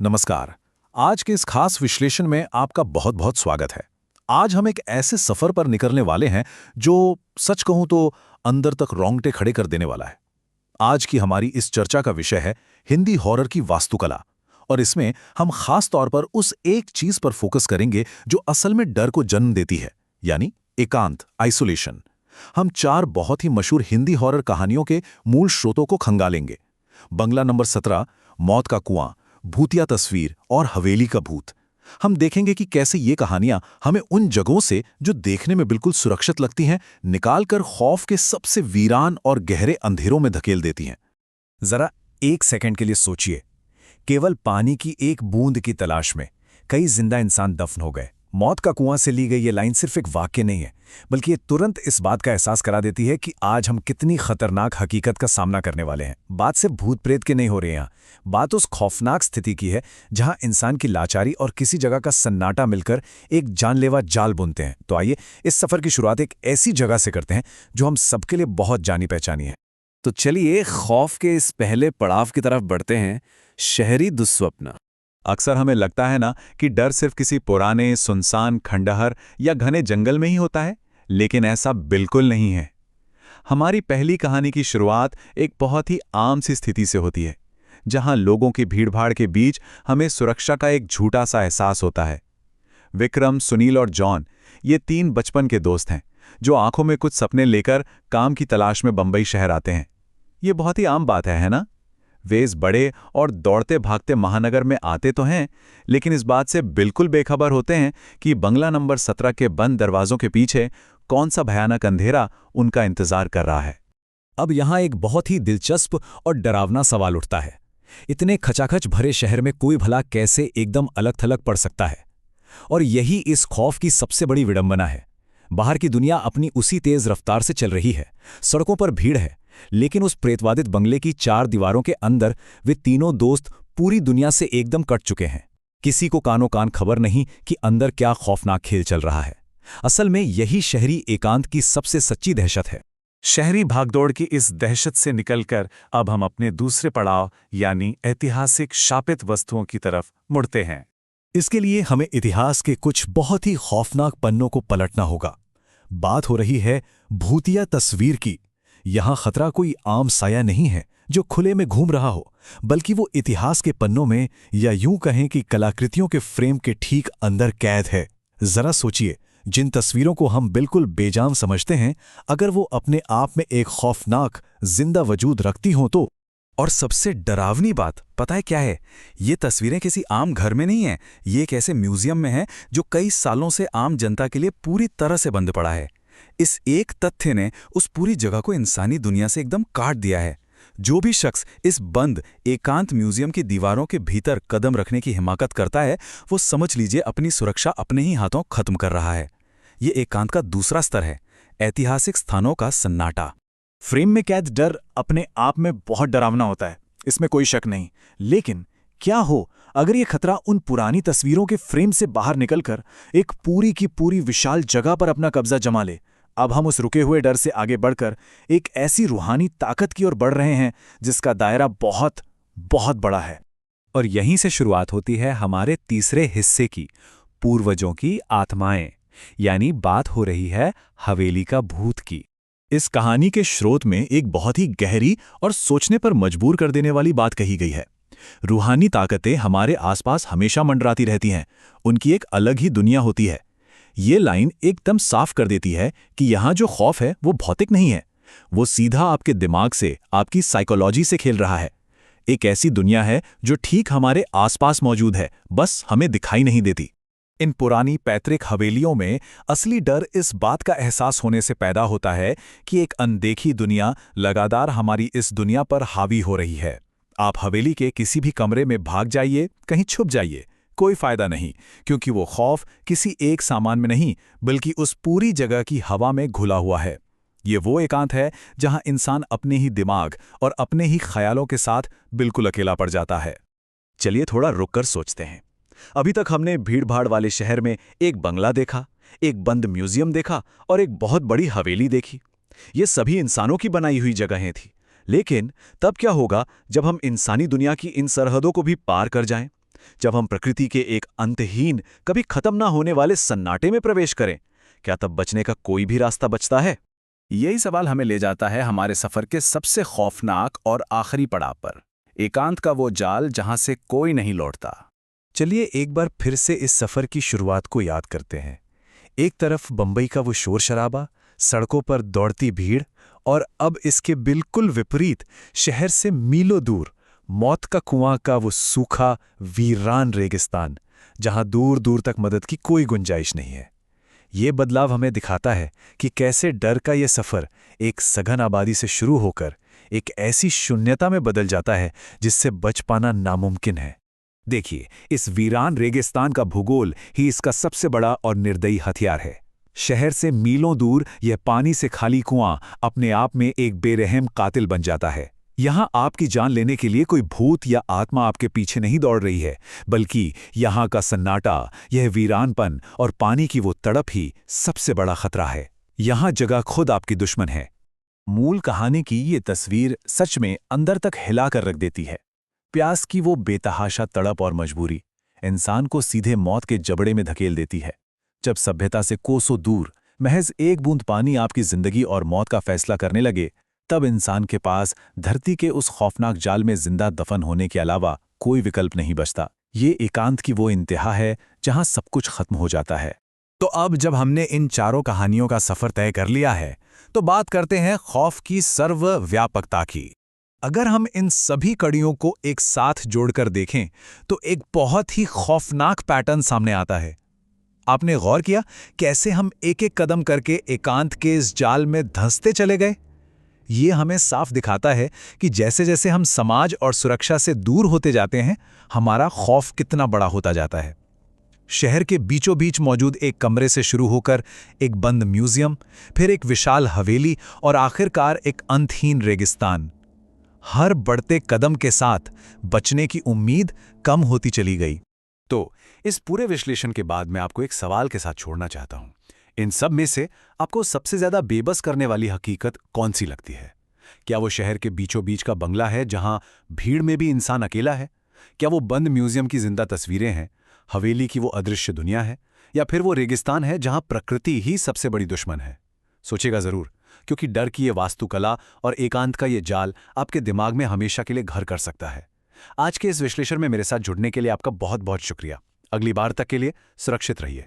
नमस्कार। आज के इस खास विश्लेषण में आपका बहुत बहुत स्वागत है। आज हम एक ऐसे सफर पर निकलने वाले हैं जो सच कहूं तो अंदर तक रोंगटे खड़े कर देने वाला है। आज की हमारी इस चर्चा का विषय है हिंदी हॉरर की वास्तुकला। और इसमें हम खास तौर पर उस एक चीज पर फोकस करेंगे जो असल में डर को जन्म देती है, यानी एकांत, आइसोलेशन। हम 4 बहुत ही मशहूर हिंदी हॉरर कहानियों के मूल स्रोतों को खंगालेंगे। बंगला नंबर 17, मौत का कुआं, भूतिया तस्वीर और हवेली का भूत। हम देखेंगे कि कैसे ये कहानियां हमें उन जगहों से जो देखने में बिल्कुल सुरक्षित लगती हैं, निकालकर खौफ के सबसे वीरान और गहरे अंधेरों में धकेल देती हैं। जरा एक सेकंड के लिए सोचिए, केवल पानी की एक बूंद की तलाश में कई जिंदा इंसान दफन हो गए। मौत का कुआं से ली गई ये लाइन सिर्फ एक वाक्य नहीं है, बल्कि ये तुरंत इस बात का एहसास करा देती है कि आज हम कितनी खतरनाक हकीकत का सामना करने वाले हैं। बात सिर्फ भूत प्रेत की नहीं हो रही है, यहाँ बात उस खौफनाक स्थिति की है जहां इंसान की लाचारी और किसी जगह का सन्नाटा मिलकर एक जानलेवा जाल बुनते हैं। तो आइए इस सफर की शुरुआत एक ऐसी जगह से करते हैं जो हम सबके लिए बहुत जानी पहचानी है। तो चलिए खौफ के इस पहले पड़ाव की तरफ बढ़ते हैं, शहरी दुस्वप्न। अक्सर हमें लगता है ना कि डर सिर्फ किसी पुराने सुनसान खंडहर या घने जंगल में ही होता है, लेकिन ऐसा बिल्कुल नहीं है। हमारी पहली कहानी की शुरुआत एक बहुत ही आम सी स्थिति से होती है, जहां लोगों की भीड़भाड़ के बीच हमें सुरक्षा का एक झूठा सा एहसास होता है। विक्रम, सुनील और जॉन ये 3 बचपन के दोस्त हैं जो आंखों में कुछ सपने लेकर काम की तलाश में बंबई शहर आते हैं। ये बहुत ही आम बात है ना? वे इस बड़े और दौड़ते भागते महानगर में आते तो हैं, लेकिन इस बात से बिल्कुल बेखबर होते हैं कि बंगला नंबर 17 के बंद दरवाजों के पीछे कौन सा भयानक अंधेरा उनका इंतजार कर रहा है। अब यहाँ एक बहुत ही दिलचस्प और डरावना सवाल उठता है। इतने खचाखच भरे शहर में कोई भला कैसे एकदम अलग थलग पड़ सकता है? और यही इस खौफ की सबसे बड़ी विडंबना है। बाहर की दुनिया अपनी उसी तेज रफ्तार से चल रही है, सड़कों पर भीड़ है, लेकिन उस प्रेतवादित बंगले की 4 दीवारों के अंदर वे तीनों दोस्त पूरी दुनिया से एकदम कट चुके हैं। किसी को कानो कान खबर नहीं कि अंदर क्या खौफनाक खेल चल रहा है। असल में यही शहरी एकांत की सबसे सच्ची दहशत है। शहरी भागदौड़ की इस दहशत से निकलकर अब हम अपने दूसरे पड़ाव यानी ऐतिहासिक शापित वस्तुओं की तरफ मुड़ते हैं। इसके लिए हमें इतिहास के कुछ बहुत ही खौफनाक पन्नों को पलटना होगा। बात हो रही है भूतिया तस्वीर की। यहां खतरा कोई आम साया नहीं है जो खुले में घूम रहा हो, बल्कि वो इतिहास के पन्नों में, या यूं कहें कि कलाकृतियों के फ्रेम के ठीक अंदर कैद है। जरा सोचिए, जिन तस्वीरों को हम बिल्कुल बेजान समझते हैं, अगर वो अपने आप में एक खौफनाक जिंदा वजूद रखती हों तो। और सबसे डरावनी बात पता है क्या है? ये तस्वीरें किसी आम घर में नहीं है, ये एक ऐसे म्यूजियम में है जो कई सालों से आम जनता के लिए पूरी तरह से बंद पड़ा है। इस एक तथ्य ने उस पूरी जगह को इंसानी दुनिया से एकदम काट दिया है। जो भी शख्स इस बंद एकांत म्यूजियम की दीवारों के भीतर कदम रखने की हिमाकत करता है, वो समझ लीजिए अपनी सुरक्षा अपने ही हाथों खत्म कर रहा है। ये एकांत का दूसरा स्तर है, ऐतिहासिक स्थानों का सन्नाटा। फ्रेम में कैद डर अपने आप में बहुत डरावना होता है, इसमें कोई शक नहीं। लेकिन क्या हो अगर ये खतरा उन पुरानी तस्वीरों के फ्रेम से बाहर निकलकर एक पूरी की पूरी विशाल जगह पर अपना कब्जा जमा ले? अब हम उस रुके हुए डर से आगे बढ़कर एक ऐसी रूहानी ताकत की ओर बढ़ रहे हैं जिसका दायरा बहुत बहुत बड़ा है। और यहीं से शुरुआत होती है हमारे तीसरे हिस्से की, पूर्वजों की आत्माएं। यानी बात हो रही है हवेली का भूत की। इस कहानी के स्रोत में एक बहुत ही गहरी और सोचने पर मजबूर कर देने वाली बात कही गई है। रूहानी ताकतें हमारे आसपास हमेशा मंडराती रहती हैं, उनकी एक अलग ही दुनिया होती है। ये लाइन एकदम साफ कर देती है कि यहाँ जो खौफ है वो भौतिक नहीं है, वो सीधा आपके दिमाग से, आपकी साइकोलॉजी से खेल रहा है। एक ऐसी दुनिया है जो ठीक हमारे आसपास मौजूद है, बस हमें दिखाई नहीं देती। इन पुरानी पैतृक हवेलियों में असली डर इस बात का एहसास होने से पैदा होता है कि एक अनदेखी दुनिया लगातार हमारी इस दुनिया पर हावी हो रही है। आप हवेली के किसी भी कमरे में भाग जाइए, कहीं छुप जाइए, कोई फायदा नहीं, क्योंकि वो खौफ किसी एक सामान में नहीं, बल्कि उस पूरी जगह की हवा में घुला हुआ है। ये वो एकांत है जहां इंसान अपने ही दिमाग और अपने ही ख्यालों के साथ बिल्कुल अकेला पड़ जाता है। चलिए थोड़ा रुककर सोचते हैं। अभी तक हमने भीड़भाड़ वाले शहर में एक बंगला देखा, एक बंद म्यूजियम देखा और एक बहुत बड़ी हवेली देखी। ये सभी इंसानों की बनाई हुई जगहें थी। लेकिन तब क्या होगा जब हम इंसानी दुनिया की इन सरहदों को भी पार कर जाएं? जब हम प्रकृति के एक अंतहीन, कभी खत्म ना होने वाले सन्नाटे में प्रवेश करें, क्या तब बचने का कोई भी रास्ता बचता है? यही सवाल हमें ले जाता है हमारे सफर के सबसे खौफनाक और आखिरी पड़ाव पर, एकांत का वो जाल जहां से कोई नहीं लौटता। चलिए एक बार फिर से इस सफ़र की शुरुआत को याद करते हैं। एक तरफ बंबई का वो शोर शराबा, सड़कों पर दौड़ती भीड़, और अब इसके बिल्कुल विपरीत शहर से मीलों दूर मौत का कुआं का वो सूखा वीरान रेगिस्तान, जहां दूर दूर तक मदद की कोई गुंजाइश नहीं है। ये बदलाव हमें दिखाता है कि कैसे डर का ये सफ़र एक सघन आबादी से शुरू होकर एक ऐसी शून्यता में बदल जाता है जिससे बच पाना नामुमकिन है। देखिए, इस वीरान रेगिस्तान का भूगोल ही इसका सबसे बड़ा और निर्दयी हथियार है। शहर से मीलों दूर यह पानी से खाली कुआं अपने आप में एक बेरहम कातिल बन जाता है। यहाँ आपकी जान लेने के लिए कोई भूत या आत्मा आपके पीछे नहीं दौड़ रही है, बल्कि यहाँ का सन्नाटा, यह वीरानपन और पानी की वो तड़प ही सबसे बड़ा खतरा है। यहाँ जगह खुद आपकी दुश्मन है। मूल कहानी की ये तस्वीर सच में अंदर तक हिला कर रख देती है। प्यास की वो बेतहाशा तड़प और मजबूरी इंसान को सीधे मौत के जबड़े में धकेल देती है। जब सभ्यता से कोसों दूर महज एक बूंद पानी आपकी जिंदगी और मौत का फैसला करने लगे, तब इंसान के पास धरती के उस खौफनाक जाल में जिंदा दफन होने के अलावा कोई विकल्प नहीं बचता। ये एकांत की वो इंतहा है जहां सब कुछ खत्म हो जाता है। तो अब जब हमने इन चारों कहानियों का सफ़र तय कर लिया है, तो बात करते हैं खौफ की सर्वव्यापकता की। अगर हम इन सभी कड़ियों को एक साथ जोड़कर देखें तो एक बहुत ही खौफनाक पैटर्न सामने आता है। आपने गौर किया कैसे हम एक एक कदम करके एकांत के इस जाल में धंसते चले गए? ये हमें साफ दिखाता है कि जैसे जैसे हम समाज और सुरक्षा से दूर होते जाते हैं, हमारा खौफ कितना बड़ा होता जाता है। शहर के बीचों बीच मौजूद एक कमरे से शुरू होकर एक बंद म्यूजियम, फिर एक विशाल हवेली और आखिरकार एक अंतहीन रेगिस्तान। हर बढ़ते कदम के साथ बचने की उम्मीद कम होती चली गई। तो इस पूरे विश्लेषण के बाद मैं आपको एक सवाल के साथ छोड़ना चाहता हूं। इन सब में से आपको सबसे ज्यादा बेबस करने वाली हकीकत कौन सी लगती है? क्या वो शहर के बीचों बीच का बंगला है जहां भीड़ में भी इंसान अकेला है? क्या वो बंद म्यूजियम की जिंदा तस्वीरें हैं? हवेली की वो अदृश्य दुनिया है? या फिर वो रेगिस्तान है जहां प्रकृति ही सबसे बड़ी दुश्मन है? सोचेगा जरूर, क्योंकि डर की ये वास्तुकला और एकांत का ये जाल आपके दिमाग में हमेशा के लिए घर कर सकता है। आज के इस विश्लेषण में मेरे साथ जुड़ने के लिए आपका बहुत बहुत शुक्रिया। अगली बार तक के लिए सुरक्षित रहिए।